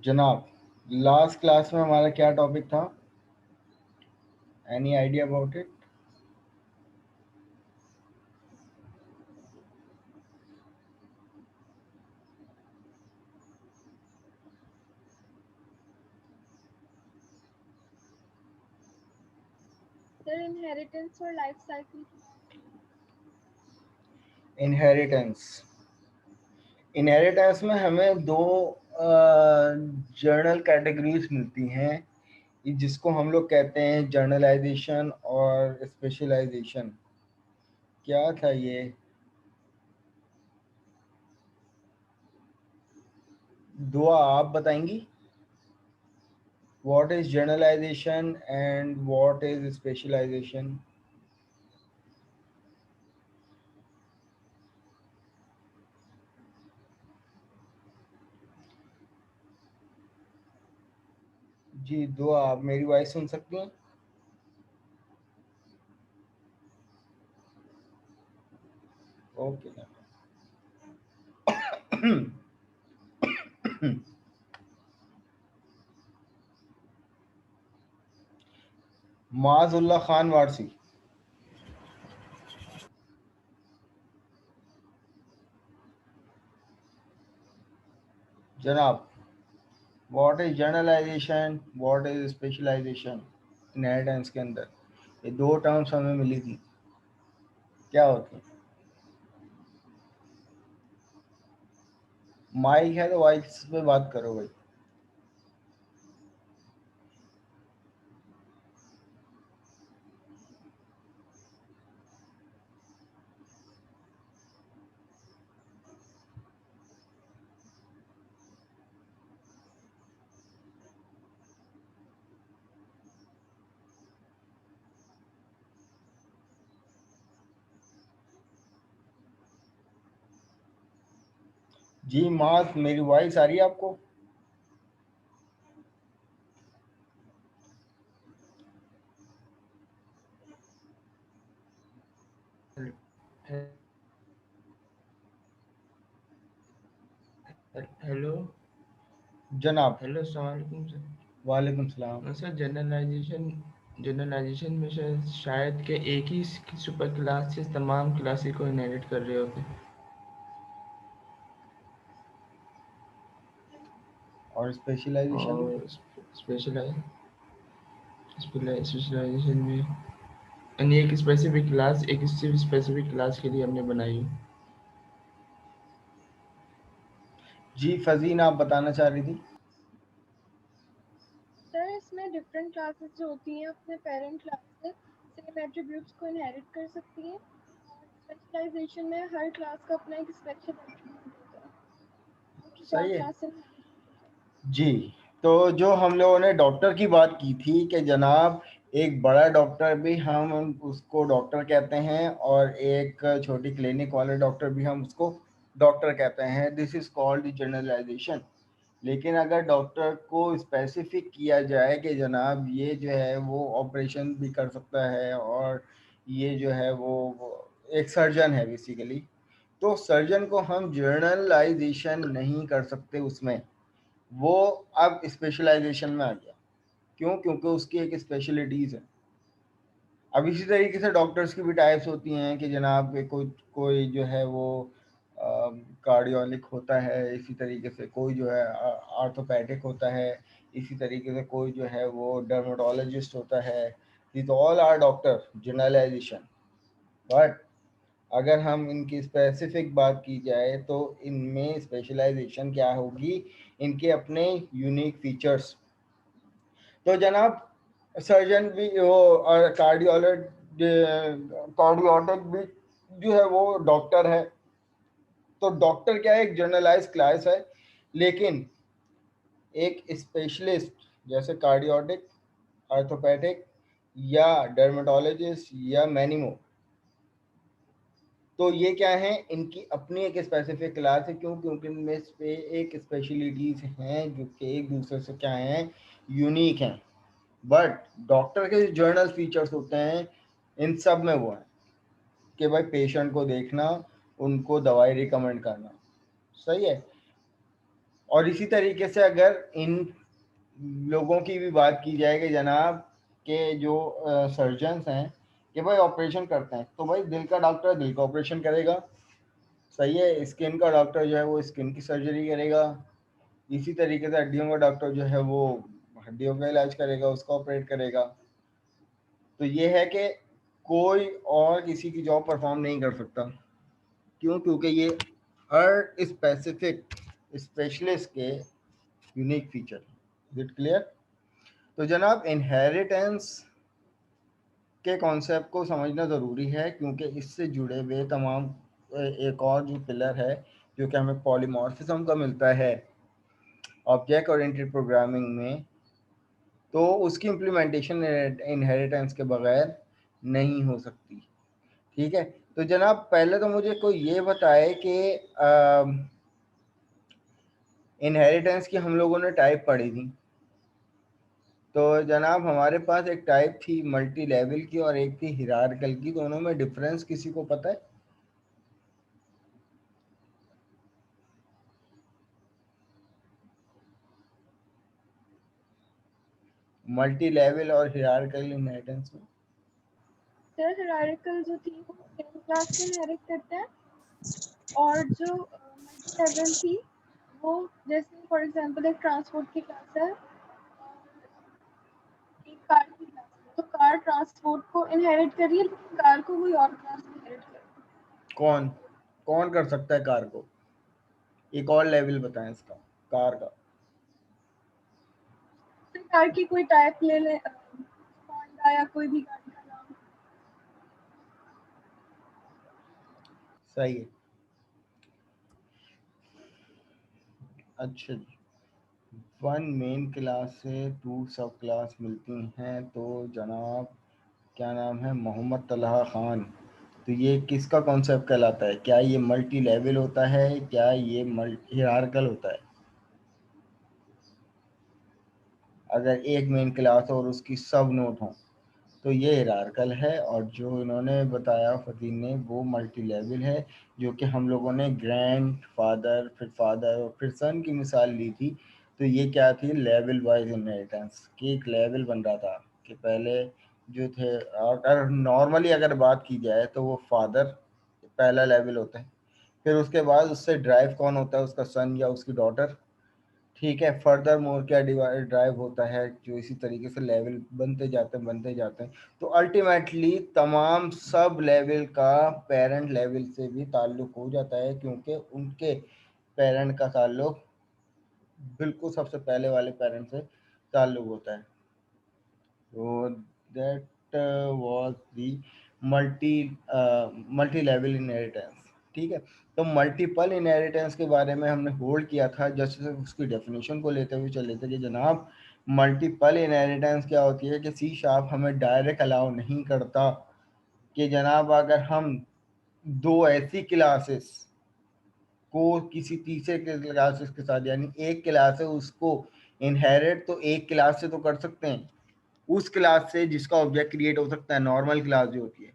जनाब, last class में हमारा क्या टॉपिक था? Any idea about it? Sir inheritance और लाइफ साइकिल। इनहेरिटेंस। इनहेरिटेंस में हमें दो जर्नल कैटेगरीज मिलती हैं, जिसको हम लोग कहते हैं जर्नलाइजेशन और स्पेशलाइजेशन। क्या था ये? दुआ आप बताएंगी? What is generalization and what is specialization? जी दुआ, आप मेरी वॉइस सुन सकती हैं? ओके। माजुल्ला खान वारसी। जनाब, what is generalization, what is specialization inheritance के अंदर? ये दो टर्म्स हमें मिली थी, क्या होती? माइक है तो वॉइस पे बात करो भाई। जी मास, मेरी वॉइस आ रही है आपको? हेलो। जनाब। हेलो, अस्सलाम वालेकुम सर। वालेकुम सलाम। सर जनरलाइजेशन में शायद के एक ही सुपर क्लास से तमाम क्लासेस को इनहेरिट कर रहे होते हैं। और स्पेशलाइजेशन में? और स्पेशलाइजेशन में यानी एक स्पेसिफिक क्लास एक सिर्फ स्पेसिफिक क्लास के लिए हमने बनाई है। जी फजीन, आप बताना चाह रही थी? सर इसमें डिफरेंट क्लासेस जो होती हैं अपने पेरेंट क्लास से सेम एट्रीब्यूट्स को इनहेरिट कर सकती हैं और स्पेशलाइजेशन में हर क्लास का अपना एक स्पेशल एट्रीब्यूट होता है जो किसी और सही है। क्लास से इनहेरिट नहीं होता। जी, तो जो हम लोगों ने डॉक्टर की बात की थी कि जनाब, एक बड़ा डॉक्टर भी हम उसको डॉक्टर कहते हैं और एक छोटी क्लिनिक वाले डॉक्टर भी हम उसको डॉक्टर कहते हैं। This is called generalization. लेकिन अगर डॉक्टर को स्पेसिफिक किया जाए कि जनाब ये जो है वो ऑपरेशन भी कर सकता है और ये जो है वो एक सर्जन है बेसिकली, तो सर्जन को हम जर्नलाइजेशन नहीं कर सकते उसमें। वो अब स्पेशलाइजेशन में आ गया। क्यों? क्योंकि उसकी एक स्पेशलिटीज़ है। अब इसी तरीके से डॉक्टर्स की भी टाइप्स होती हैं कि जनाब कोई कोई जो है वो कार्डियोलिक होता है, इसी तरीके से कोई जो है आर्थोपैडिक होता है, इसी तरीके से कोई जो है वो डर्मेटोलॉजिस्ट होता है। This all are doctor generalization. But अगर हम इनकी स्पेसिफिक बात की जाए तो इनमें स्पेशलाइजेशन क्या होगी? इनके अपने यूनिक फीचर्स। तो जनाब, सर्जन भी वो कार्डियोलॉजिस्ट भी जो है वो डॉक्टर है। तो डॉक्टर क्या है? एक जनरलाइज क्लास है। लेकिन एक स्पेशलिस्ट जैसे कार्डियोटिक, आर्थोपेडिक या डर्मेटोलॉजिस्ट या मैनिमो, तो ये क्या है? इनकी अपनी एक स्पेसिफिक क्लास है। क्यों? क्योंकि इनमें पे एक स्पेशलिटीज हैं जो कि एक दूसरे से क्या हैं? यूनिक हैं। बट डॉक्टर के जर्नल फीचर्स होते हैं इन सब में वो है कि भाई पेशेंट को देखना, उनको दवाई रिकमेंड करना। सही है। और इसी तरीके से अगर इन लोगों की भी बात की जाए कि जनाब के जो सर्जन्स हैं कि भाई ऑपरेशन करते हैं, तो भाई दिल का डॉक्टर दिल का ऑपरेशन करेगा, सही है। स्किन का डॉक्टर जो है वो स्किन की सर्जरी करेगा। इसी तरीके से हड्डियों का डॉक्टर जो है वो हड्डियों का इलाज करेगा, उसका ऑपरेट करेगा। तो ये है कि कोई और किसी की जॉब परफॉर्म नहीं कर सकता। क्यों? क्योंकि ये हर स्पेसिफिक स्पेशलिस्ट के unique feature. Is it clear? तो जनाब इनहेरिटेंस के कॉन्सेप्ट को समझना ज़रूरी है, क्योंकि इससे जुड़े हुए तमाम एक और जो पिलर है जो कि हमें पॉलीमॉर्फिज्म का मिलता है ऑब्जेक्ट ओरिएंटेड प्रोग्रामिंग में, तो उसकी इम्प्लीमेंटेशन इनहेरिटेंस के बगैर नहीं हो सकती। ठीक है, तो जनाब पहले तो मुझे कोई ये बताए कि इनहेरिटेंस की हम लोगों ने टाइप पढ़ी थी। तो जनाब हमारे पास एक टाइप थी मल्टी लेवल की और एक थी हिरार्कल की। दोनों में डिफरेंस किसी को पता है? मल्टी लेवल और हिरार्कल इनहेरिटेंस में? सर हायरार्किकल जो थी वो सेम क्लास को इनहेरिट करते हैं, और जो मल्टी लेवल थी वो जैसे फॉर एग्जांपल एक ट्रांसपोर्ट की क्लास है और एक कार की क्लास है, तो कार ट्रांसपोर्ट को इनहेरिट करिए लेकिन कार को कोई और क्लास इनहेरिट करे। कौन कौन कर सकता है कार को? एक और लेवल बताएं इसका, कार का। तो कार की कोई टाइप ले ले, होंडा या कोई भी गाड़ी का नाम। सही है। अच्छा जी, वन मेन क्लास से टू सब क्लास मिलती हैं, तो जनाब क्या नाम है, मोहम्मद तलहा खान, तो ये किसका कॉन्सेप्ट कहलाता है? क्या ये मल्टी लेवल होता है? क्या ये हिरार्कल होता है? अगर एक मेन क्लास और उसकी सब नोट हो तो ये हिरार्कल है, और जो इन्होंने बताया फतीन ने वो मल्टी लेवल है, जो कि हम लोगों ने ग्रैंड फादर फिर फादर और फिर सन की मिसाल ली थी। तो ये क्या थी? लेवल वाइज इनहेरिटेंस की एक लेवल बन रहा था कि पहले जो थे, अगर नॉर्मली अगर बात की जाए तो वो फादर पहला लेवल होता है, फिर उसके बाद उससे ड्राइव कौन होता है? उसका सन या उसकी डॉटर। ठीक है, फर्दर मोर क्या ड्राइव होता है, जो इसी तरीके से लेवल बनते जाते हैं। तो अल्टीमेटली तमाम सब लेवल का पेरेंट लेवल से भी ताल्लुक हो जाता है, क्योंकि उनके पेरेंट का ताल्लुक बिल्कुल सबसे पहले वाले पेरेंट से ताल्लुक होता है। तो that was the multi multi level inheritance. ठीक है, तो मल्टीपल इनहेरिटेंस के बारे में हमने होल्ड किया था, जैसे उसकी डेफिनेशन को लेते हुए चले थे कि जनाब मल्टीपल इनहेरिटेंस क्या होती है कि सी शार्प हमें डायरेक्ट अलाउ नहीं करता कि जनाब अगर हम दो ऐसी क्लासेस को किसी तीसरे क्लासेस के साथ, यानी एक क्लास है उसको इनहेरिट तो एक क्लास से तो कर सकते हैं, उस क्लास से जिसका ऑब्जेक्ट क्रिएट हो सकता है, नॉर्मल क्लास जो होती है।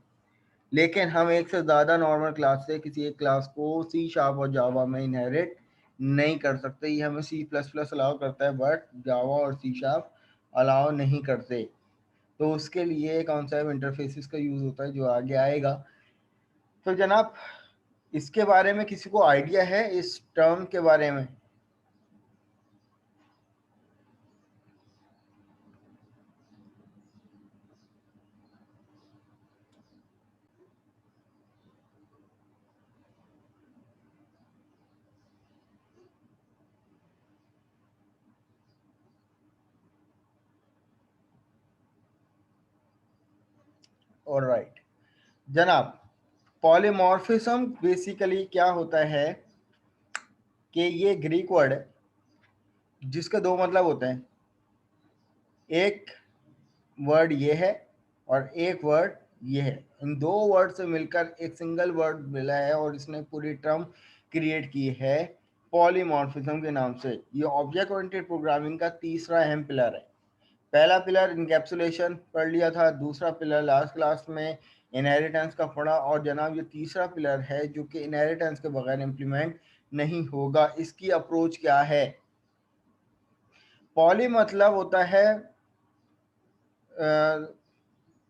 लेकिन हम एक से ज़्यादा नॉर्मल क्लास से किसी एक क्लास को सी शार्प और जावा में इनहेरिट नहीं कर सकते। ये हमें सी प्लस प्लस अलाउ करता है, बट जावा और सी शार्प अलाउ नहीं करते। तो उसके लिए कॉन्सेप्ट इंटरफेसिस का यूज़ होता है जो आगे आएगा। तो जनाब इसके बारे में किसी को आइडिया है, इस टर्म के बारे में? ऑलराइट जनाब, पॉलीमॉर्फिज्म बेसिकली क्या होता है कि ये ग्रीक वर्ड है जिसके दो मतलब होते हैं। एक वर्ड ये है और एक वर्ड ये है। इन दो वर्ड से मिलकर एक सिंगल वर्ड मिला है और इसने पूरी टर्म क्रिएट की है पॉलीमॉर्फिज्म के नाम से। ये ऑब्जेक्ट ओरिएंटेड प्रोग्रामिंग का तीसरा अहम पिलर है। पहला पिलर इनकैप्सुलेशन पढ़ लिया था, दूसरा पिलर लास्ट क्लास में इनहेरिटेंस का पढ़ा, और जनाब ये तीसरा पिलर है जो कि इनहेरिटेंस के बगैर इम्प्लीमेंट नहीं होगा। इसकी अप्रोच क्या है? पॉली मतलब होता है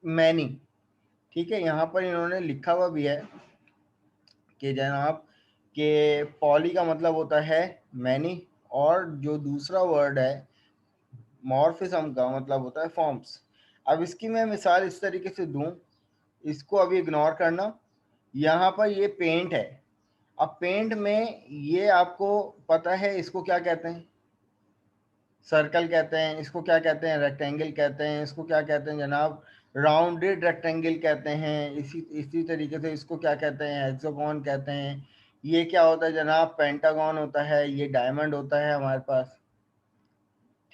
मैनी, ठीक है। यहाँ पर इन्होंने लिखा हुआ भी है कि जनाब के पॉली का मतलब होता है मैनी, और जो दूसरा वर्ड है मॉर्फिज्म का मतलब होता है फॉर्म्स। अब इसकी मैं मिसाल इस तरीके से दूं, इसको अभी इग्नोर करना। यहाँ पर ये पेंट है। अब पेंट में ये आपको पता है इसको क्या कहते हैं, सर्कल कहते हैं, इसको क्या कहते हैं, रेक्टेंगल कहते हैं, इसको क्या कहते हैं जनाब, राउंडेड रेक्टेंगल कहते हैं। इसी तरीके से इसको क्या कहते हैं, हेक्सागोन कहते हैं। ये क्या होता है जनाब, पेंटागन होता है। ये डायमंड होता है हमारे पास,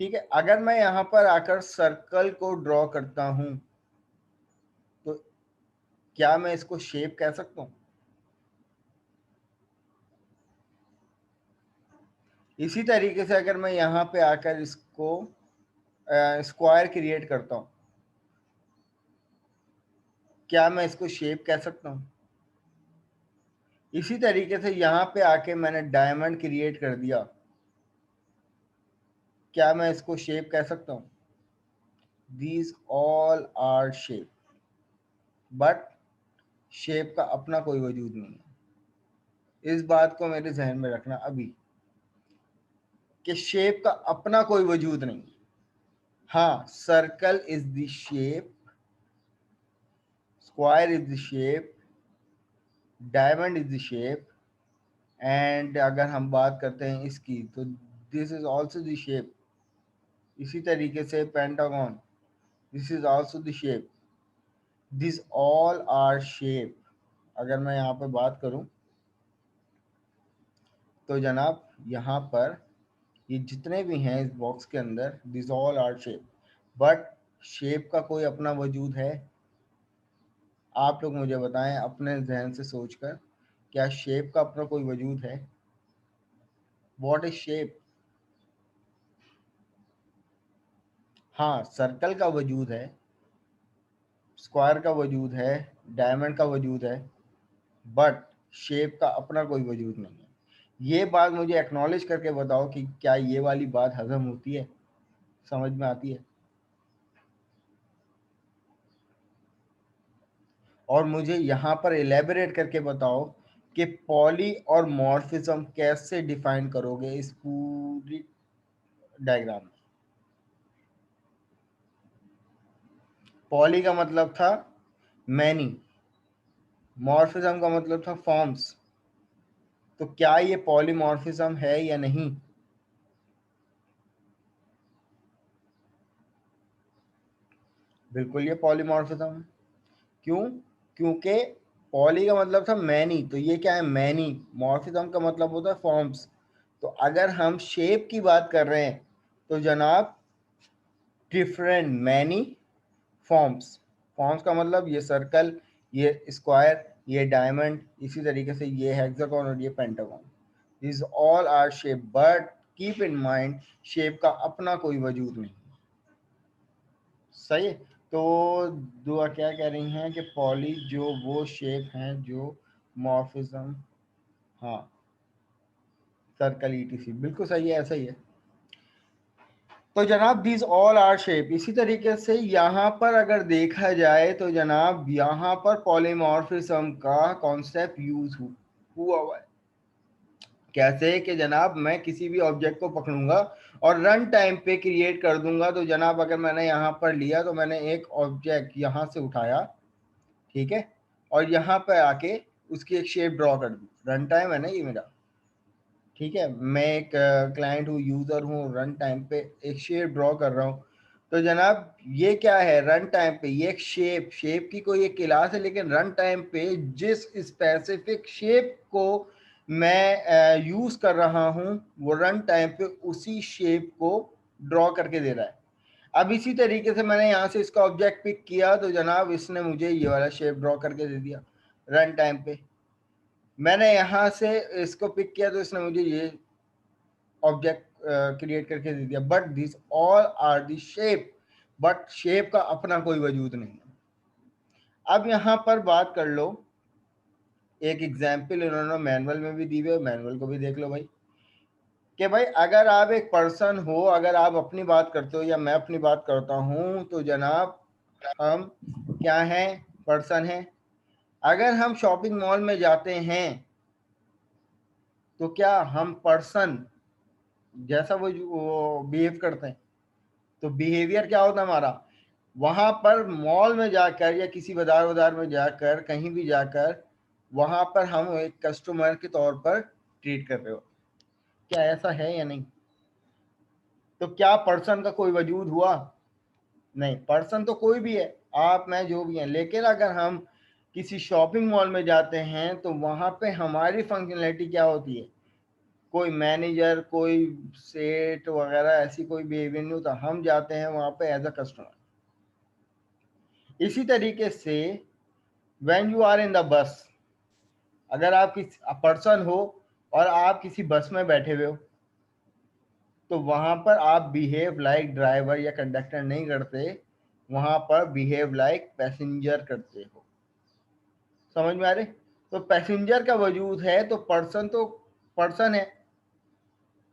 ठीक है। अगर मैं यहाँ पर आकर सर्कल को ड्रॉ करता हूं तो क्या मैं इसको शेप कह सकता हूँ? इसी तरीके से अगर मैं यहाँ पे आकर इसको स्क्वायर क्रिएट करता हूँ, क्या मैं इसको शेप कह सकता हूँ? इसी तरीके से यहाँ पे आके मैंने डायमंड क्रिएट कर दिया, क्या मैं इसको शेप कह सकता हूँ? These all are shape, but shape का अपना कोई वजूद नहीं है। इस बात को मेरे जहन में रखना अभी, कि शेप का अपना कोई वजूद नहीं। हाँ, circle is the shape, square is the shape, diamond is the shape, and अगर हम बात करते हैं इसकी तो this is also the shape. इसी तरीके से pentagon, this is also the shape. This all are shape. अगर मैं यहाँ पे बात करूँ तो जनाब यहाँ पर ये जितने भी हैं इस बॉक्स के अंदर, this all are shape, but shape का कोई अपना वजूद है? आप लोग मुझे बताएं अपने जहन से सोचकर, क्या शेप का अपना कोई वजूद है? What is shape? हाँ, सर्कल का वजूद है, स्क्वायर का वजूद है, डायमंड का वजूद है, बट शेप का अपना कोई वजूद नहीं है। ये बात मुझे एक्नॉलेज करके बताओ कि क्या ये वाली बात हजम होती है, समझ में आती है? और मुझे यहाँ पर एलेबोरेट करके बताओ कि पॉली और मॉर्फिज्म कैसे डिफाइन करोगे इस पूरी डायग्राम में। पॉली का मतलब था मैनी, मॉर्फिज्म का मतलब था फॉर्म्स। तो क्या ये पॉलीमॉर्फिज्म है या नहीं? बिल्कुल ये पॉलीमॉर्फिज्म है। क्यों? क्योंकि पॉली का मतलब था मैनी, तो ये क्या है, मैनी। मॉर्फिज्म का मतलब होता है फॉर्म्स। तो अगर हम शेप की बात कर रहे हैं तो जनाब डिफरेंट मैनी फॉर्म्स। फॉर्म्स का मतलब ये सर्कल, ये स्क्वायर, ये डायमंड, इसी तरीके से ये हेक्सागोन और ये pentagon. This all are shape, but keep in mind shape का अपना कोई वजूद नहीं। सही है। तो दुआ क्या कह रही हैं कि पॉली जो वो शेप हैं जो मॉर्फिज्म, हाँ सर्कल ईटीसी, बिल्कुल सही है, ऐसा ही है। तो जनाब दिस ऑल आर शेप। इसी तरीके से यहाँ पर अगर देखा जाए तो जनाब यहाँ पर पॉलीमॉर्फिज्म का कॉन्सेप्ट यूज हुआ हुआ है। कैसे कि जनाब मैं किसी भी ऑब्जेक्ट को पकड़ूंगा और रन टाइम पे क्रिएट कर दूंगा। तो जनाब अगर मैंने यहाँ पर लिया तो मैंने एक ऑब्जेक्ट यहाँ से उठाया, ठीक है, और यहाँ पे आके उसकी एक शेप ड्रॉ कर दी। रन टाइम है ना ये मेरा, ठीक है, मैं एक क्लाइंट हूँ, यूजर हूँ, रन टाइम पे एक शेप ड्रॉ कर रहा हूँ। तो जनाब ये क्या है, रन टाइम पे ये एक शेप की कोई एक क्लास है, लेकिन रन टाइम पे जिस स्पेसिफिक शेप को मैं यूज कर रहा हूँ वो रन टाइम पे उसी शेप को ड्रॉ करके दे रहा है। अब इसी तरीके से मैंने यहाँ से इसका ऑब्जेक्ट पिक किया तो जनाब इसने मुझे ये वाला शेप ड्रॉ करके दे दिया रन टाइम पे। मैंने यहाँ से इसको पिक किया तो इसने मुझे ये ऑब्जेक्ट क्रिएट करके दे दिया। But this all are the shape, but shape का अपना कोई वजूद नहीं है। अब यहाँ पर बात कर लो, एक एग्जाम्पल इन्होंने मैनुअल में भी दी हुई है, मैनुअल को भी देख लो भाई। कि भाई अगर आप एक पर्सन हो, अगर आप अपनी बात करते हो या मैं अपनी बात करता हूं, तो जनाब हम क्या हैं? पर्सन हैं। अगर हम शॉपिंग मॉल में जाते हैं तो क्या हम पर्सन जैसा वो बिहेव करते हैं? तो बिहेवियर क्या होता है हमारा? वहां पर मॉल में जाकर या किसी बाजार बाजार में जाकर, कहीं भी जाकर, वहां पर हम एक कस्टमर के तौर पर ट्रीट कर रहे हो। क्या ऐसा है या नहीं? तो क्या पर्सन का कोई वजूद हुआ? नहीं, पर्सन तो कोई भी है, आप मैं जो भी हैं। लेकिन अगर हम किसी शॉपिंग मॉल में जाते हैं तो वहां पे हमारी फंक्शनैलिटी क्या होती है? कोई मैनेजर, कोई सेठ वगैरह ऐसी कोई बिहेवियर नहीं होता। हम जाते हैं वहां पे एज अ कस्टमर। इसी तरीके से when you are in the bus, अगर आप किसी पर्सन हो और आप किसी बस में बैठे हुए हो, तो वहां पर आप बिहेव लाइक ड्राइवर या कंडक्टर नहीं करते, वहां पर बिहेव लाइक पैसेंजर करते हो। समझ में आ रहे? तो पैसेंजर का वजूद है तो पर्सन है।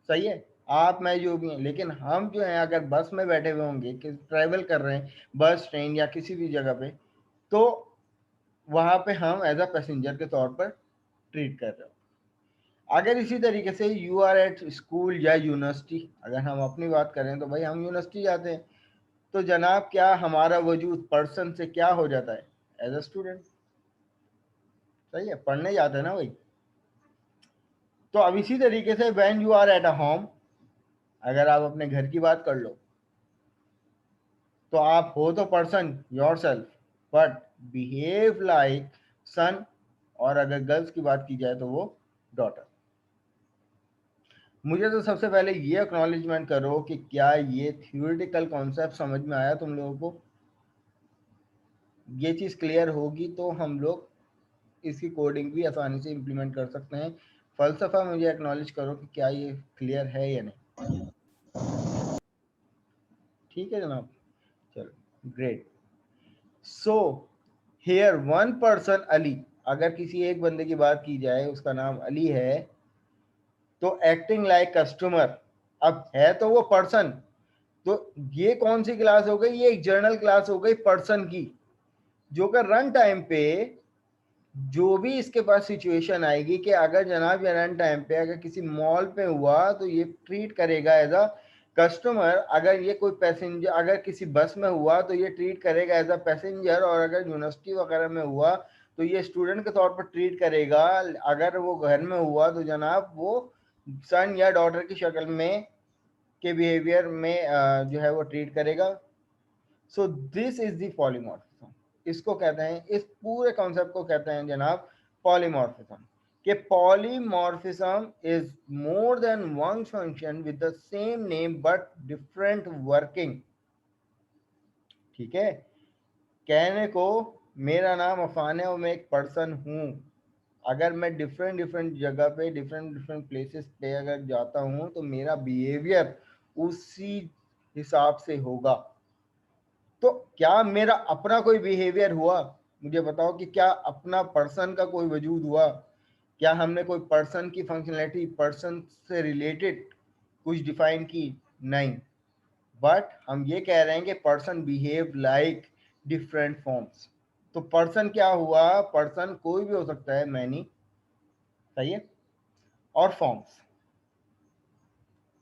सही है, आप मैं जो भी हैं। लेकिन हम जो हैं अगर बस में बैठे हुए होंगे कि ट्रैवल कर रहे हैं, बस ट्रेन या किसी भी जगह पे, तो वहां पे हम एज अ पैसेंजर के तौर पर ट्रीट कर रहे हो। अगर इसी तरीके से यू आर एट स्कूल या यूनिवर्सिटी, अगर हम अपनी बात करें तो भाई हम यूनिवर्सिटी जाते हैं, तो जनाब क्या हमारा वजूद पर्सन से क्या हो जाता है? As a student. सही है, पढ़ने जाते हैं ना भाई। तो अब इसी तरीके से when you are at a home, अगर आप अपने घर की बात कर लो, तो आप हो तो person yourself, but behave like son, और अगर गर्ल्स की बात की जाए तो वो डॉटर। मुझे तो सबसे पहले ये एक्नॉलेजमेंट करो कि क्या ये थियोरिटिकल कॉन्सेप्ट समझ में आया तुम लोगों को? ये चीज़ क्लियर होगी तो हम लोग इसकी कोडिंग भी आसानी से इम्प्लीमेंट कर सकते हैं। फलसफा मुझे एक्नॉलेज करो कि क्या ये क्लियर है या नहीं। ठीक है जनाब, चलो great. So here one person Ali, अगर किसी एक बंदे की बात की जाए, उसका नाम अली है, तो एक्टिंग लाइक कस्टमर। अब है तो वो पर्सन, तो ये कौन सी क्लास हो गई? ये एक जर्नल क्लास हो गई पर्सन की, जो कि रन टाइम पे जो भी इसके पास सिचुएशन आएगी कि अगर जनाब ये रन टाइम पे अगर किसी मॉल पे हुआ तो ये ट्रीट करेगा एज अ कस्टमर। अगर ये कोई पैसेंजर, अगर किसी बस में हुआ तो ये ट्रीट करेगा एज अ पैसेंजर, और अगर यूनिवर्सिटी वगैरह में हुआ तो ये स्टूडेंट के तौर पर ट्रीट करेगा। अगर वो घर में हुआ तो जनाब वो सन या डॉटर की शक्ल में के बिहेवियर में जो है वो ट्रीट करेगा। So this is the polymorphism. इसको कहते हैं, इस पूरे कॉन्सेप्ट को कहते हैं जनाब पॉलीमॉर्फिज्म। कि polymorphism is more than one function with the same name but different working. ठीक है, कहने को मेरा नाम अफान है और मैं एक पर्सन हूं। अगर मैं डिफरेंट डिफरेंट जगह पे, डिफरेंट डिफरेंट प्लेसेस पे अगर जाता हूं तो मेरा बिहेवियर उसी हिसाब से होगा। तो क्या मेरा अपना कोई बिहेवियर हुआ? मुझे बताओ कि क्या अपना पर्सन का कोई वजूद हुआ? क्या हमने कोई पर्सन की फंक्शनैलिटी, पर्सन से रिलेटेड कुछ डिफाइन की? नहीं। बट हम ये कह रहे हैं कि person behave like different forms. तो पर्सन क्या हुआ? पर्सन कोई भी हो सकता है, मैनी। सही है। और फॉर्म्स,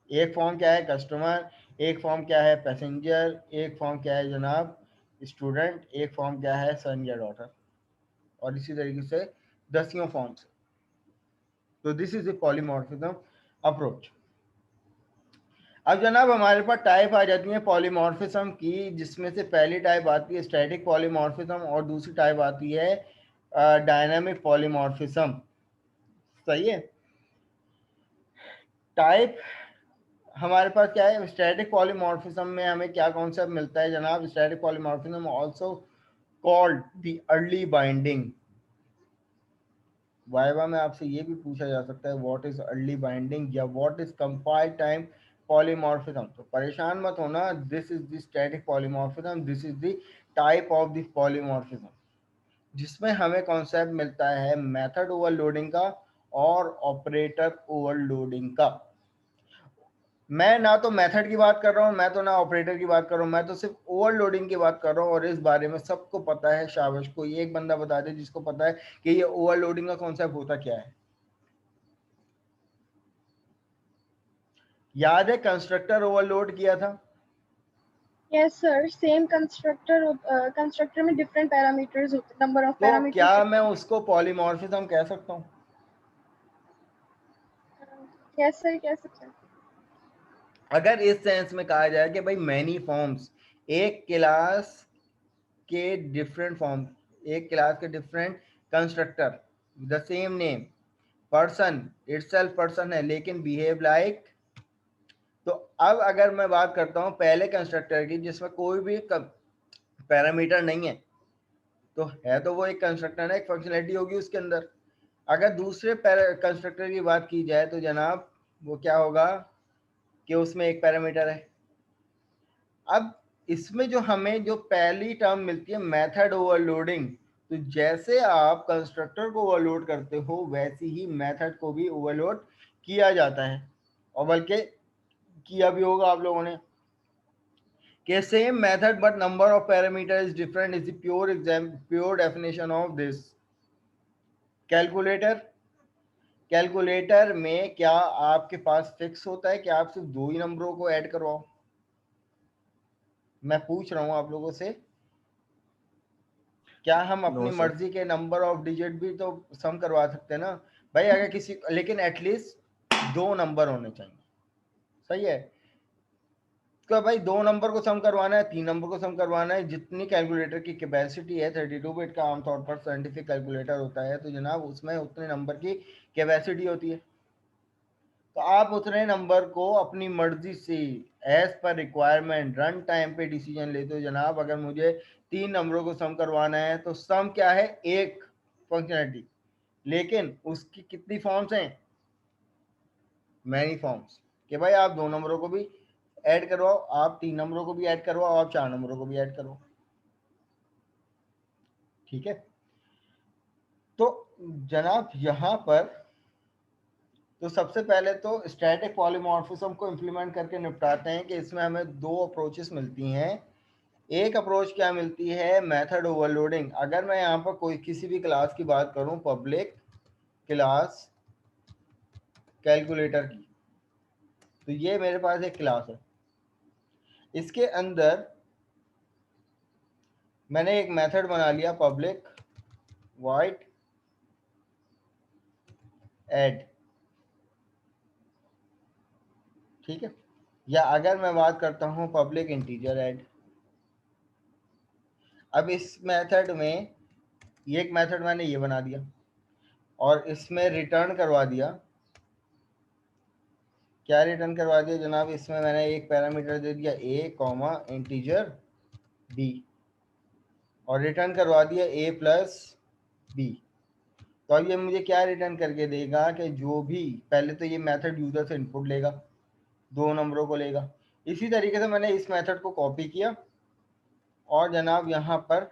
एक फॉर्म क्या है? कस्टमर। एक फॉर्म क्या है? पैसेंजर। एक फॉर्म क्या है जनाब? स्टूडेंट। एक फॉर्म क्या है? सन या डॉटर। और इसी तरीके से दसियों फॉर्म्स। तो this is the polymorphism approach. अब जनाब हमारे पास टाइप आ जाती है पॉलीमॉर्फिज्म की, जिसमें से पहली टाइप आती है स्टैटिक पॉलीमॉर्फिज्म और दूसरी टाइप आती है डायनामिक पॉलीमॉर्फिज्म। सही है। टाइप हमारे पास क्या है? स्टैटिक पॉलीमॉर्फिज्म में हमें क्या कॉन्सेप्ट मिलता है जनाब? Static polymorphism also called the early binding. Viva में आपसे ये भी पूछा जा सकता है व्हाट इज अर्ली बाइंडिंग या what is compile time polymorphism. तो परेशान मत होना, this is the static polymorphism, this is the type of the polymorphism, जिसमें हमें कॉन्सेप्ट मिलता है मेथड ओवरलोडिंग का और ऑपरेटर ओवरलोडिंग का। मैं ना तो मेथड की बात कर रहा हूँ, मैं तो ना ऑपरेटर की बात कर रहा हूँ, मैं तो सिर्फ ओवरलोडिंग की बात कर रहा हूँ। और इस बारे में सबको पता है, शाबाश, कोई एक बंदा बता दे जिसको पता है कि ये ओवरलोडिंग का कॉन्सेप्ट होता क्या है। याद है कंस्ट्रक्टर ओवरलोड किया था? यस सर, सेम कंस्ट्रक्टर में डिफरेंट पैरामीटर्स होते हैं, नंबर ऑफ तो पैरामीटर्स क्या मैं डिफरेंट। उसको पॉलीमॉर्फिज्म कह सकता हूँ? यस सर, कह सकते हैं। अगर इस सेंस में कहा जाए कि भाई मैनी फॉर्म्स, एक क्लास के डिफरेंट फॉर्म, एक क्लास के different constructor, the same name, person itself person है लेकिन बिहेव लाइक। तो अब अगर मैं बात करता हूं पहले कंस्ट्रक्टर की जिसमें कोई भी पैरामीटर नहीं है, तो है तो वो एक कंस्ट्रक्टर है, एक फंक्शनैलिटी होगी उसके अंदर। अगर दूसरे कंस्ट्रक्टर की बात की जाए तो जनाब वो क्या होगा कि उसमें एक पैरामीटर है। अब इसमें जो हमें जो पहली टर्म मिलती है मेथड ओवरलोडिंग, तो जैसे आप कंस्ट्रक्टर को ओवरलोड करते हो वैसे ही मेथड को भी ओवरलोड किया जाता है। और बल्कि किया भी होगा आप लोगों ने कि same method but number of parameter is different is the pure definition of this. Calculator, calculator में क्या आपके पास फिक्स होता है कि आप सिर्फ दो ही नंबरों को ऐड करवाओ? मैं पूछ रहा हूं आप लोगों से, क्या हम नो अपनी सर। मर्जी के नंबर ऑफ डिजिट भी तो सम करवा सकते हैं ना भाई? अगर किसी, लेकिन एटलीस्ट दो नंबर होने चाहिए, सही है? तो भाई दो नंबर को सम करवाना है, तीन नंबर को सम करवाना है, जितनी कैलकुलेटर की कैपेसिटी है, 32 बिट का आमतौर पर साइंटिफिक कैलकुलेटर होता है, तो जनाब उसमें उतने नंबर की कैपेसिटी होती है। तो आप उतने नंबर को अपनी मर्जी से as per requirement run time पे डिसीजन लेते हो। जनाब अगर मुझे तीन नंबरों को सम करवाना है तो सम क्या है? एक फंक्शनैलिटी, लेकिन उसकी कितनी फॉर्म्स हैं? Many forms. कि भाई आप दो नंबरों को भी ऐड करवाओ, आप तीन नंबरों को भी ऐड करवाओ, आप चार नंबरों को भी ऐड करो। ठीक है? तो जनाब यहां पर तो सबसे पहले तो स्टैटिक पॉलीमॉर्फिज्म को इंप्लीमेंट करके निपटाते हैं कि इसमें हमें दो अप्रोचेस मिलती हैं। एक अप्रोच क्या मिलती है? Method overloading. अगर मैं यहाँ पर कोई किसी भी क्लास की बात करूं, पब्लिक क्लास कैलकुलेटर की, तो ये मेरे पास एक क्लास है, इसके अंदर मैंने एक मेथड बना लिया पब्लिक वॉइड ऐड। ठीक है? या अगर मैं बात करता हूं पब्लिक इंटीजर ऐड। अब इस मेथड में ये एक मेथड मैंने ये बना दिया और इसमें रिटर्न करवा दिया। क्या रिटर्न करवा दिया जनाब? इसमें मैंने एक पैरामीटर दे दिया a कॉमा इंटीजर b और रिटर्न करवा दिया a प्लस b। तो अब ये मुझे क्या रिटर्न करके देगा कि जो भी, पहले तो ये मेथड यूजर से इनपुट लेगा, दो नंबरों को लेगा। इसी तरीके से मैंने इस मेथड को कॉपी किया और जनाब यहाँ पर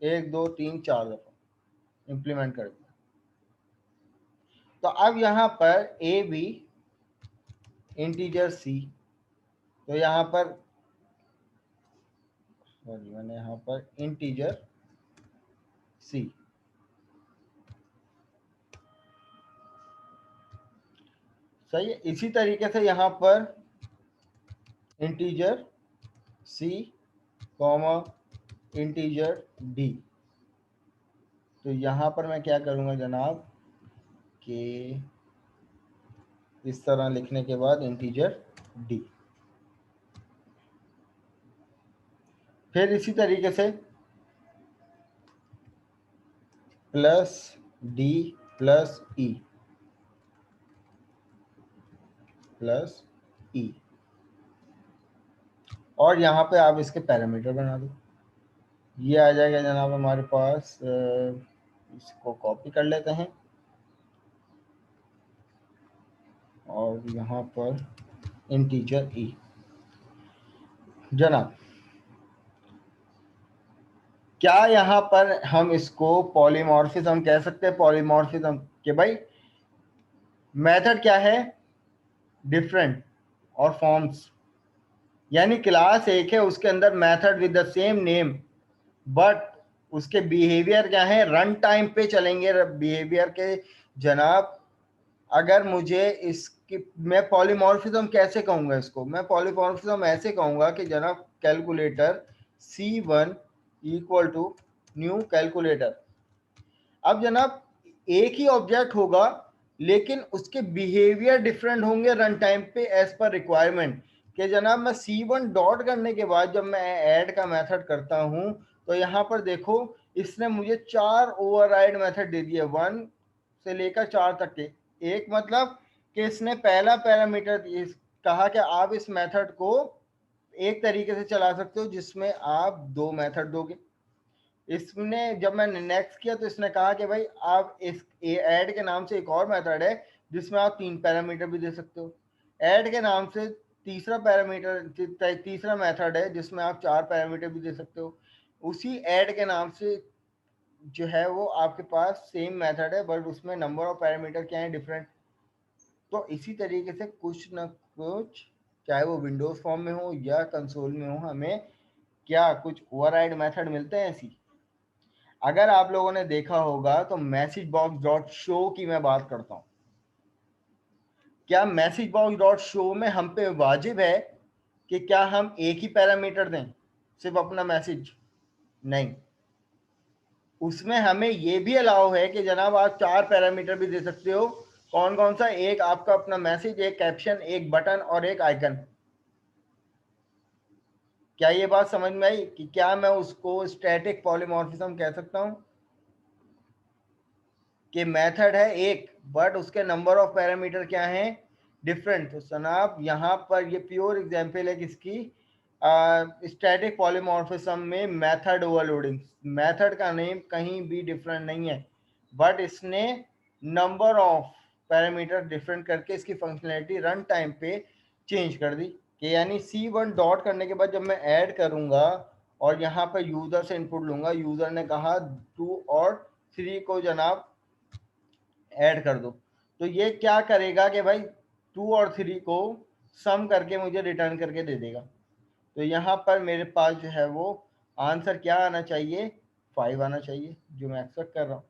एक दो तीन चार दफा इंप्लीमेंट कर दिया। तो अब यहाँ पर ए बी इंटीजर सी, तो यहाँ पर सॉरी मैंने यहाँ पर इंटीजर सी, सही है। इसी तरीके से यहाँ पर integer C comma integer D. तो यहाँ पर मैं क्या करूँगा जनाब कि इस तरह लिखने के बाद इंटीजर डी, फिर इसी तरीके से plus D plus E plus E, और यहाँ पे आप इसके पैरामीटर बना दो। ये आ जाएगा जनाब हमारे पास, इसको कॉपी कर लेते हैं और यहाँ पर इंटीजर ई। जनाब क्या यहाँ पर हम इसको पॉलीमॉर्फिज्म कह सकते हैं? पॉलीमॉर्फिज्म के भाई मेथड क्या है? डिफरेंट, और फॉर्म्स, यानी क्लास एक है, उसके अंदर method with the same name, but उसके बिहेवियर क्या है, रन टाइम पे चलेंगे बिहेवियर के जनाब। अगर मुझे इसकी मैं पॉलीमॉर्फिज्म कैसे कहूंगा इसको, मैं पॉलीमॉर्फिज्म ऐसे कहूंगा कि जनाब calculator C1 equal to new calculator. अब जनाब एक ही ऑब्जेक्ट होगा लेकिन उसके बिहेवियर डिफरेंट होंगे रन टाइम पे एज पर रिक्वायरमेंट। कि जनाब मैं C1 डॉट करने के बाद जब मैं ऐड का मेथड करता हूं तो यहाँ पर देखो इसने मुझे 4 ओवरराइड मेथड दे दिए, 1 से लेकर 4 तक के। एक मतलब कि इसने पहला पैरामीटर कहा कि आप इस मेथड को एक तरीके से चला सकते हो जिसमें आप 2 मेथड दोगे। इसने जब मैंने नेक्स्ट किया तो इसने कहा कि भाई आप इस ऐड के नाम से एक और मेथड है जिसमें आप 3 पैरामीटर भी दे सकते हो। ऐड के नाम से तीसरा पैरामीटर तीसरा मेथड है जिसमें आप 4 पैरामीटर भी दे सकते हो। उसी ऐड के नाम से जो है वो आपके पास सेम मेथड है बट उसमें नंबर ऑफ पैरामीटर क्या है, डिफरेंट। तो इसी तरीके से कुछ ना कुछ, चाहे वो विंडोज फॉर्म में हो या कंसोल में हो, हमें क्या कुछ ओवरराइड मेथड मिलते हैं ऐसी। अगर आप लोगों ने देखा होगा तो मैसेज बॉक्स डॉट शो की मैं बात करता हूं। क्या मैसेज बॉक्स डॉट शो में हम पे वाजिब है कि क्या हम एक ही पैरामीटर दें सिर्फ अपना मैसेज? नहीं, उसमें हमें ये भी अलाउ है कि जनाब आप 4 पैरामीटर भी दे सकते हो। कौन कौन सा? एक आपका अपना मैसेज, एक कैप्शन, एक बटन और एक आइकन। क्या ये बात समझ में आई कि क्या मैं उसको स्टैटिक पॉलीमॉर्फिज्म कह सकता हूं कि मेथड है एक बट उसके नंबर ऑफ पैरामीटर क्या हैं, डिफरेंट। तो जनाब यहाँ पर ये प्योर एग्जांपल है किसकी, स्टैटिक पॉलीमॉर्फिज्म में मेथड ओवरलोडिंग। मेथड का नेम कहीं भी डिफरेंट नहीं है बट इसने नंबर ऑफ पैरामीटर डिफरेंट करके इसकी फंक्शनैलिटी रन टाइम पे चेंज कर दी। कि यानी C1 डॉट करने के बाद जब मैं ऐड करूंगा और यहाँ पर यूजर से इनपुट लूंगा, यूजर ने कहा 2 और 3 को जनाब ऐड कर दो, तो ये क्या करेगा कि भाई 2 और 3 को सम करके मुझे रिटर्न करके दे देगा। तो यहाँ पर मेरे पास जो है वो आंसर क्या आना चाहिए, 5 आना चाहिए, जो मैं एक्सपेक्ट कर रहा हूँ।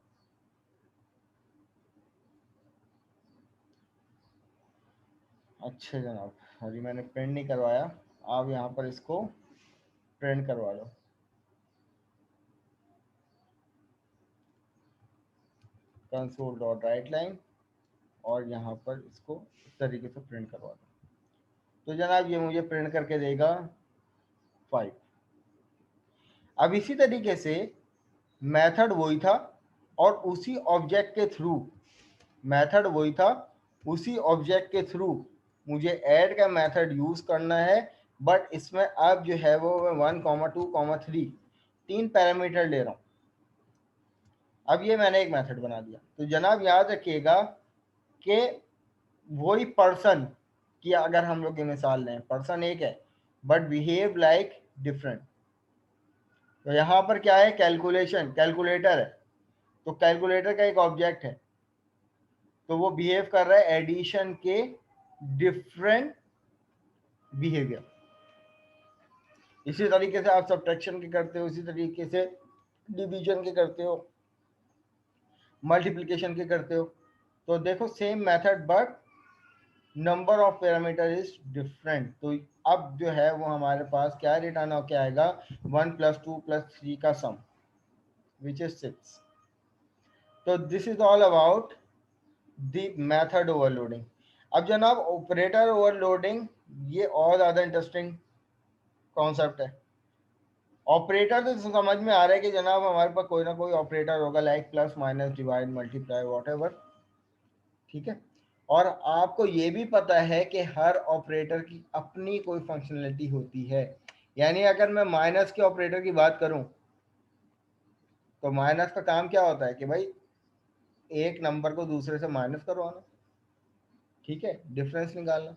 अच्छा जनाब, अभी मैंने प्रिंट नहीं करवाया, आप यहाँ पर इसको प्रिंट करवा लो। कंसोल डॉट राइट लाइन और यहाँ पर इसको इस तरीके से प्रिंट करवा दो। तो जनाब ये मुझे प्रिंट करके देगा 5। अब इसी तरीके से मेथड वही था और उसी ऑब्जेक्ट के थ्रू, मेथड वही था उसी ऑब्जेक्ट के थ्रू मुझे ऐड का मेथड यूज करना है बट इसमें अब जो है वो 1, 2, 3 3 पैरामीटर ले रहा हूं। अब ये मैंने एक मेथड बना दिया। तो जनाब याद रखिएगा कि वही पर्सन की अगर हम लोग की मिसाल लें, पर्सन एक है बट बिहेव लाइक डिफरेंट। तो यहाँ पर क्या है, कैलकुलेशन, कैलकुलेटर है, तो कैलकुलेटर का एक ऑब्जेक्ट है तो वो बिहेव कर रहा है एडिशन के डिफरेंट बिहेवियर। इसी तरीके से आप सब्ट्रैक्शन के करते हो, इसी तरीके से डिवीजन के करते हो, मल्टीप्लिकेशन के करते हो। तो देखो same method but number of parameter is different. तो अब जो है वो हमारे पास क्या रिटर्न होके आएगा, 1 + 2 + 3 का सम विच इज 6। तो this is all about the method overloading. अब जनाब ऑपरेटर ओवरलोडिंग ये और ज्यादा इंटरेस्टिंग कॉन्सेप्ट है। ऑपरेटर तो समझ में आ रहा है कि जनाब हमारे पास कोई ना कोई ऑपरेटर होगा, like plus, minus, divide, multiply, whatever, ठीक है। और आपको ये भी पता है कि हर ऑपरेटर की अपनी कोई फंक्शनलिटी होती है। यानी अगर मैं माइनस के ऑपरेटर की बात करूं तो माइनस का काम क्या होता है कि भाई एक नंबर को दूसरे से माइनस करवाना, ठीक है, डिफरेंस निकालना।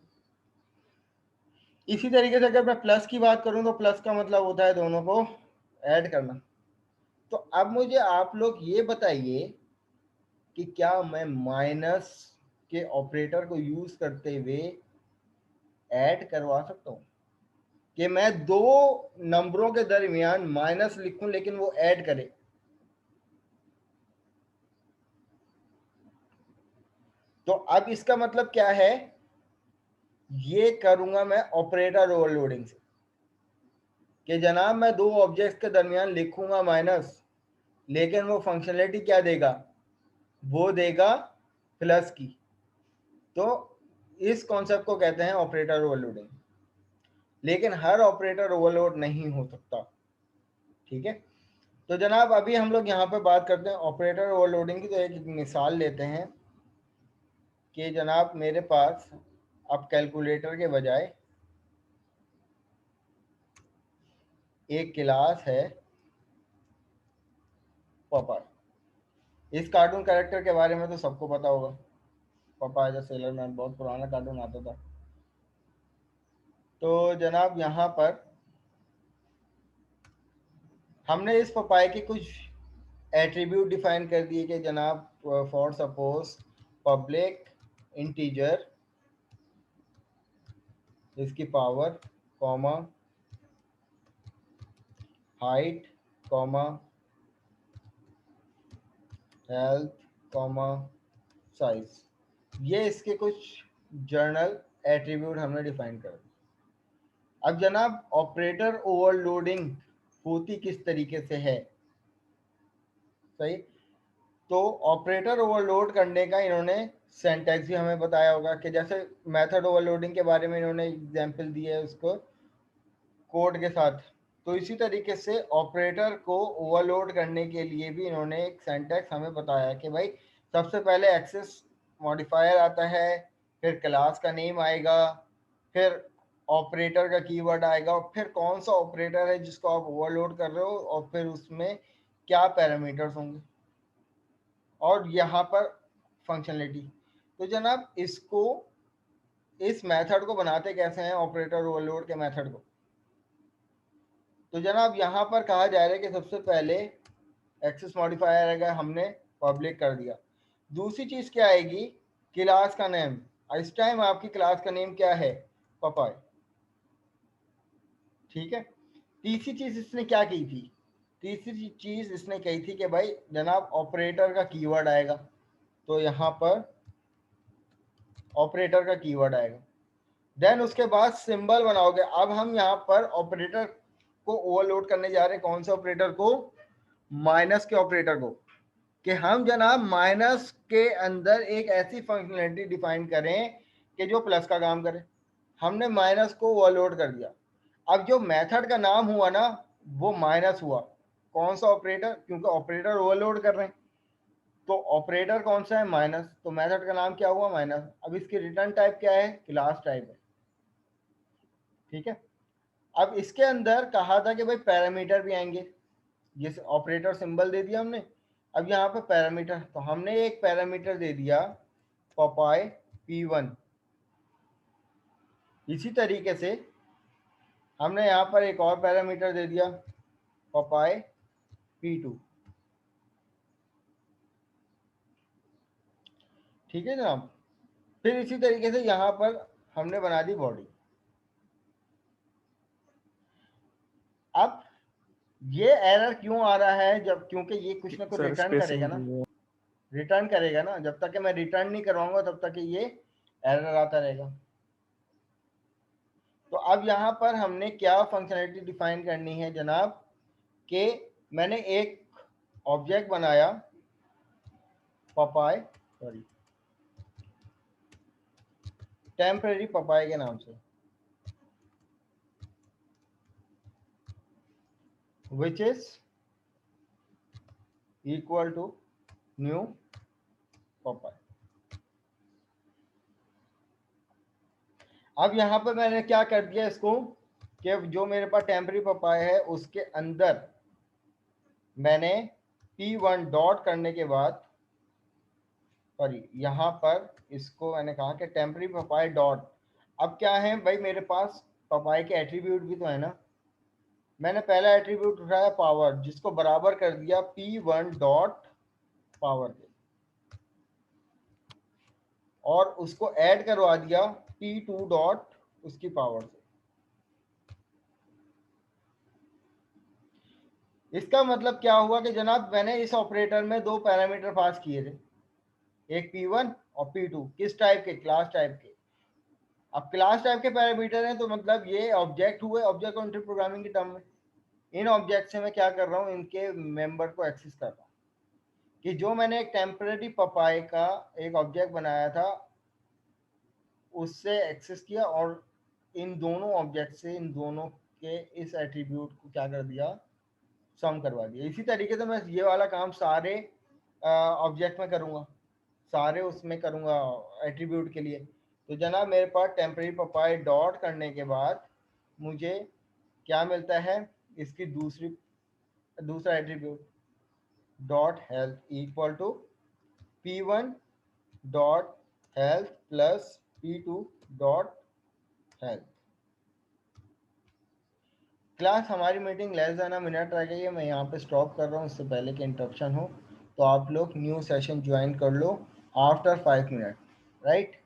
इसी तरीके से अगर मैं प्लस की बात करूं तो प्लस का मतलब होता है दोनों को ऐड करना। तो अब मुझे आप लोग ये बताइए कि क्या मैं माइनस के ऑपरेटर को यूज करते हुए ऐड करवा सकता हूँ कि मैं दो नंबरों के दरमियान माइनस लिखूं लेकिन वो ऐड करे। तो अब इसका मतलब क्या है, ये करूंगा मैं ऑपरेटर ओवरलोडिंग से कि जनाब मैं दो ऑब्जेक्ट्स के दरमियान लिखूंगा माइनस, लेकिन वो फंक्शनलिटी क्या देगा, वो देगा प्लस की। तो इस कॉन्सेप्ट को कहते हैं ऑपरेटर ओवरलोडिंग, लेकिन हर ऑपरेटर ओवरलोड नहीं हो सकता। ठीक है, तो जनाब अभी हम लोग यहाँ पे बात करते हैं ऑपरेटर ओवरलोडिंग की। तो एक मिसाल लेते हैं कि जनाब मेरे पास अब कैलकुलेटर के बजाय एक क्लास है पपाई। इस कार्टून कैरेक्टर के बारे में तो सबको पता होगा, पपाई द सेलर मैन, बहुत पुराना कार्टून आता था। तो जनाब यहाँ पर हमने इस पपाई के कुछ एट्रीब्यूट डिफाइन कर दिए कि जनाब फॉर सपोज पब्लिक इंटीजर इसकी power comma height comma health comma size, ये इसके कुछ जर्नल एट्रीब्यूट हमने डिफाइन कर दिए। अब जनाब ऑपरेटर ओवरलोडिंग होती किस तरीके से है, सही। तो ऑपरेटर ओवरलोड करने का इन्होंने सिंटैक्स भी हमें बताया होगा कि जैसे मेथड ओवरलोडिंग के बारे में इन्होंने एग्जांपल दिया है उसको कोड के साथ, तो इसी तरीके से ऑपरेटर को ओवरलोड करने के लिए भी इन्होंने एक सिंटैक्स हमें बताया कि भाई सबसे पहले एक्सेस मॉडिफायर आता है, फिर क्लास का नेम आएगा, फिर ऑपरेटर का कीवर्ड आएगा, और फिर कौन सा ऑपरेटर है जिसको आप ओवरलोड कर रहे हो, और फिर उसमें क्या पैरामीटर्स होंगे, और यहाँ पर फंक्शनलिटी। तो जनाब इसको, इस मेथड को बनाते कैसे हैं ऑपरेटर ओवरलोड के मेथड को, तो जनाब यहाँ पर कहा जा रहा है कि सबसे पहले एक्सेस मॉडिफायर आएगा, हमने पब्लिक कर दिया। दूसरी चीज क्या आएगी, क्लास का नेम। इस टाइम आपकी क्लास का नेम क्या है, पपाई। ठीक है, तीसरी चीज इसने क्या की थी, तीसरी चीज इसने कही थी कि भाई जनाब ऑपरेटर का कीवर्ड आएगा, तो यहाँ पर ऑपरेटर का कीवर्ड आएगा। देन उसके बाद सिंबल बनाओगे। अब हम यहाँ पर ऑपरेटर को ओवरलोड करने जा रहे हैं, कौन से ऑपरेटर को, माइनस के ऑपरेटर को, कि हम जनाब माइनस के अंदर एक ऐसी फंक्शनलिटी डिफाइन करें कि जो प्लस का काम करे। हमने माइनस को ओवरलोड कर दिया। अब जो मेथड का नाम हुआ ना वो माइनस हुआ, कौन सा ऑपरेटर, क्योंकि ऑपरेटर ओवरलोड कर रहे हैं, तो ऑपरेटर कौन सा है, माइनस, तो मेथड का नाम क्या हुआ, माइनस। अब इसकी रिटर्न टाइप क्या है, क्लास टाइप है। ठीक है, अब इसके अंदर कहा था कि भाई पैरामीटर भी आएंगे, ये ऑपरेटर सिंबल दे दिया हमने। अब यहाँ पे पैरामीटर, तो हमने एक पैरामीटर दे दिया पपाई P1। इसी तरीके से हमने यहाँ पर एक और पैरामीटर दे दिया पपाई P2। ठीक है जनाब, फिर इसी तरीके से यहाँ पर हमने बना दी बॉडी। अब ये एरर क्यों आ रहा है, जब क्योंकि ये कुछ ना कुछ रिटर्न करेगा ना, रिटर्न करेगा ना, जब तक कि मैं रिटर्न नहीं करवाऊंगा तब तक ये एरर आता रहेगा। तो अब यहाँ पर हमने क्या फंक्शनलिटी डिफाइन करनी है जनाब, कि मैंने एक ऑब्जेक्ट बनाया पपाई, सॉरी टेम्परेरी पपाई के नाम से, which is equal to new पपाई। अब यहाँ पर मैंने क्या कर दिया इसको, कि जो मेरे पास टेम्परेरी पपाई है उसके अंदर मैंने P1 डॉट करने के बाद, सॉरी यहाँ पर इसको मैंने कहा कि टेम्परेरी पपाई डॉट, अब क्या है भाई मेरे पास पपाई के एट्रीब्यूट भी तो है ना, मैंने पहला एट्रीब्यूट उठाया पावर, जिसको बराबर कर दिया P1 डॉट पावर के, और उसको ऐड करवा दिया P2 डॉट उसकी पावर से। इसका मतलब क्या हुआ कि जनाब मैंने इस ऑपरेटर में दो पैरामीटर पास किए थे, एक P1 और P2, किस टाइप के, क्लास टाइप के। अब क्लास टाइप के पैरामीटर हैं तो मतलब ये ऑब्जेक्ट हुए, ऑब्जेक्ट ओरिएंटेड प्रोग्रामिंग की टर्म में। इन ऑब्जेक्ट से मैं क्या कर रहा हूँ, इनके मेंबर को एक्सेस कर रहा हूँ। कि जो मैंने एक टेम्पररी पपाई का एक ऑब्जेक्ट बनाया था उससे एक्सेस किया, और इन दोनों ऑब्जेक्ट से इन दोनों के इस एट्रीब्यूट को क्या कर दिया, सम करवा दिया। इसी तरीके से मैं ये वाला काम सारे ऑब्जेक्ट में करूँगा, सारे उसमें करूँगा एट्रीब्यूट के लिए। तो जनाब मेरे पास टेम्पररी पपाई डॉट करने के बाद मुझे क्या मिलता है, इसकी दूसरा attribute dot health equal to P1 dot health plus P2 dot health. Class हमारी meeting less than a minute रह गई है, मैं यहाँ पे स्टॉप कर रहा हूँ इससे पहले कि इंटरप्शन हो। तो आप लोग न्यू सेशन ज्वाइन कर लो आफ्टर 5 मिनट, राइट।